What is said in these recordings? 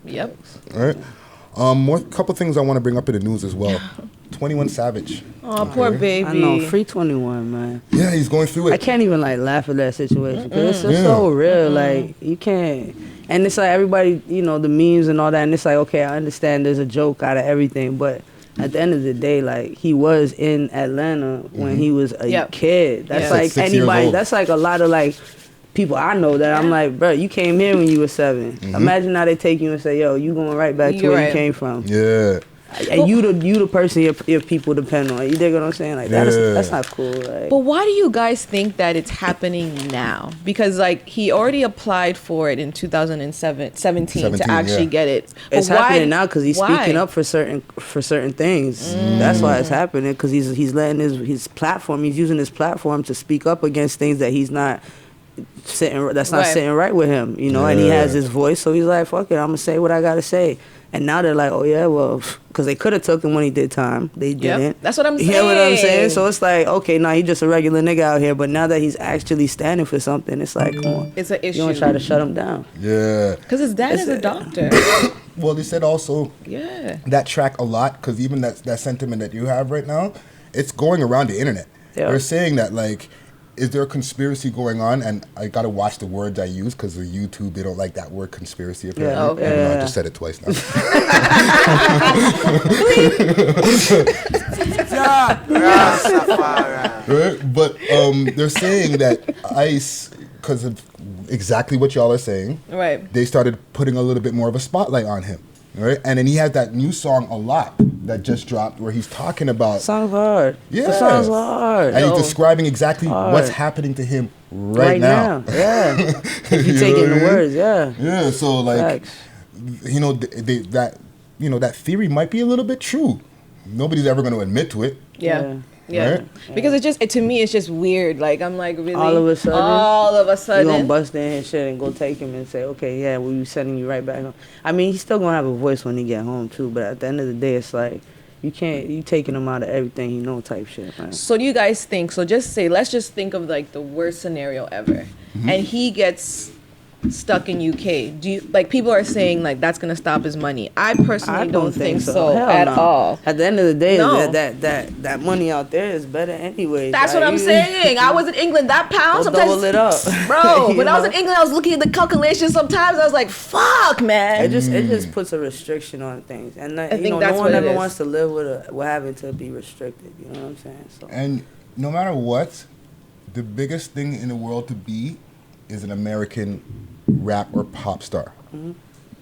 Yep. All right. More couple things I want to bring up in the news as well. 21 Savage. Oh, poor baby. I know, free 21, man. Yeah, he's going through it. I can't even like laugh at that situation because it's so real. Like you can't, and it's like everybody, you know, the memes and all that, and it's like, okay, I understand there's a joke out of everything, but at the end of the day, like he was in Atlanta when he was a kid. That's like 6 years anybody. old. That's like a lot of like people I know that I'm like, bro, you came here when you were 7. Imagine now they take you and say, yo, you going right back to where you came from. Yeah. And you the person your people depend on. You dig what I'm saying? Like that's not cool. Like. But why do you guys think that it's happening now? Because like he already applied for it in 2017 to actually get it. But it's happening now because he's speaking up for certain things. That's why it's happening, because he's letting his platform. He's using his platform to speak up against things that he's not sitting. That's not sitting right with him. You know, and he has his voice, so he's like, fuck it, I'm gonna say what I gotta say. And now they're like, oh yeah, well, because they could have took him when he did time. They didn't. That's what I'm saying. You hear what I'm saying? So it's like, okay, nah, he's just a regular nigga out here. But now that he's actually standing for something, it's like, come on. It's an issue. You don't try to shut him down. Yeah. Because his dad is a doctor. Well, they said also that track a lot, because even that sentiment that you have right now, it's going around the internet. Yeah. They're saying that, like, is there a conspiracy going on? And I got to watch the words I use, because of YouTube, they don't like that word conspiracy, apparently. I just said it twice now. Right? But they're saying that ICE, because of exactly what y'all are saying, they started putting a little bit more of a spotlight on him. Right? And then he has that new song A Lot that just dropped, where he's talking about... Song's hard. Yeah. The song's hard. And he's describing exactly what's happening to him right now. Yeah. If you take in the words, Yeah, so like, you know, that theory might be a little bit true. Nobody's ever going to admit to it. Yeah. Right? Because it's just, to me, it's just weird. Like, I'm like, really? All of a sudden. You gonna bust in his shit and go take him and say, okay, yeah, we'll be sending you right back home. I mean, he's still gonna have a voice when he get home, too. But at the end of the day, it's like, you taking him out of everything he know type shit, man. So do you guys think, let's just think of, like, the worst scenario ever. And he gets stuck in UK. Do you, like, people are saying like that's gonna stop his money? I personally don't think so at all. At the end of the day, that money out there is better anyway. That's what I'm saying. I was in England. That pound sometimes double it up, bro. When I was in England, I was looking at the calculations. Sometimes I was like, "Fuck, man." It just puts a restriction on things, and I think that's no one ever wants to live with having to be restricted. You know what I'm saying? So. And no matter what, the biggest thing in the world to be is an American rap or pop star.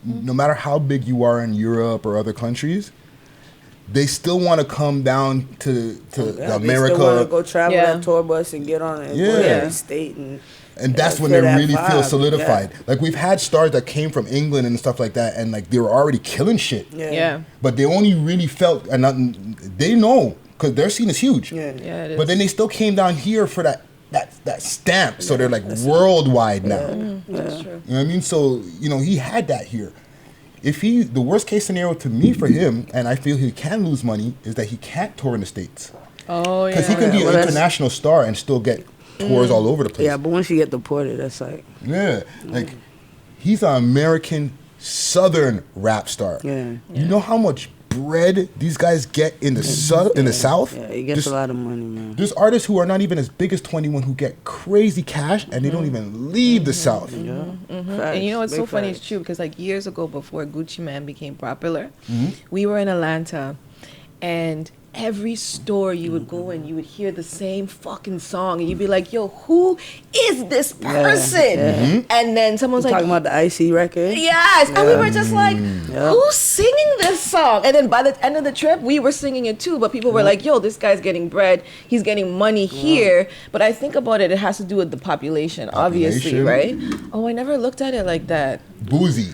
No matter how big you are in Europe or other countries, they still want to come down to America. They still want to go travel that tour bus and get on a state and that's when they really feel solidified. Like, we've had stars that came from England and stuff like that, and like they were already killing shit. But they only really felt, and they know, because their scene is huge. It is. But then they still came down here for that stamp, so they're like worldwide now. That's true. You know what I mean? So, you know, he had that here. The worst case scenario to me for him, and I feel he can lose money, is that he can't tour in the States. Oh, yeah. Because he can be an international star and still get tours all over the place. Yeah, but once you get deported, that's like... Yeah, like, he's an American Southern rap star. Yeah. You know how much bread these guys get in the South? Yeah, he gets a lot of money, man. There's artists who are not even as big as 21 who get crazy cash, and they don't even leave the South. And you know what's so funny? It's true, because like years ago, before Gucci Mane became popular, we were in Atlanta, and every store you would go in, you would hear the same fucking song, and you'd be like, yo, who is this person? And then someone's like, talking about the Icy record. Yes. And we were just like, who's singing this song? And then by the end of the trip, we were singing it too, but people were like, yo, this guy's getting bread, he's getting money here. But I think about it, it has to do with the population. Obviously, right? Oh, I never looked at it like that. Boozy,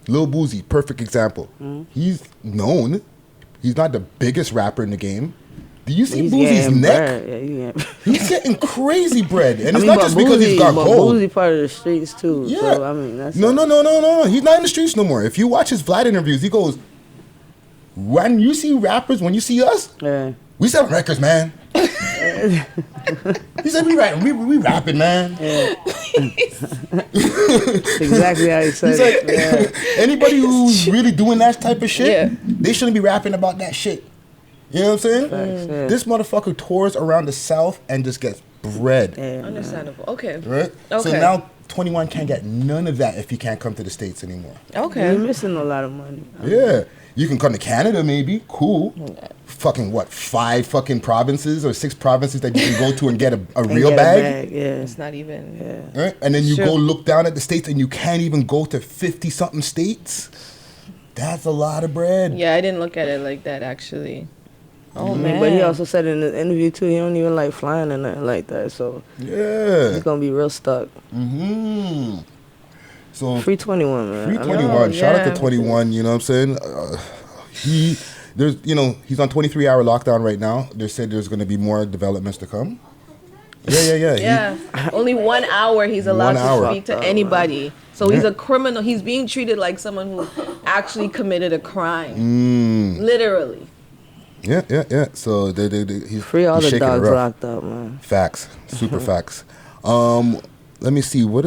Lil Boozy, perfect example. He's known. He's not the biggest rapper in the game. Do you see Boozy's neck? He's getting crazy bread. And it's not just because he's got gold. Boozy part of the streets too. Yeah. So, I mean, that's No. He's not in the streets no more. If you watch his Vlad interviews, he goes, when you see rappers, when you see us, we sell records, man. He said, we rapping, man. Yeah. Exactly how he said He's it. Like, anybody who's really doing that type of shit, they shouldn't be rapping about that shit. You know what I'm saying? This motherfucker tours around the South and just gets bread. Yeah, understandable. Okay. Right? Okay. So now 21 can't get none of that if he can't come to the States anymore. Okay. You're missing a lot of money. Yeah. You can come to Canada maybe. Cool. Fucking what? 5 fucking provinces or 6 provinces that you can go to and get a real bag? Yeah. It's not even. Yeah. Right? And then you go look down at the States and you can't even go to 50-something states? That's a lot of bread. Yeah, I didn't look at it like that actually. Oh man! But he also said in the interview too, he don't even like flying and nothing like that. So he's gonna be real stuck. So free 21, man. Free 21. Shout out to 21. You know what I'm saying? He's on 23-hour lockdown right now. They said there's gonna be more developments to come. Yeah. Only 1 hour he's allowed to speak to anybody. So he's a criminal. He's being treated like someone who actually committed a crime. Literally. Yeah. So he's free all the dogs locked up, man. Facts. Super facts. Let me see. What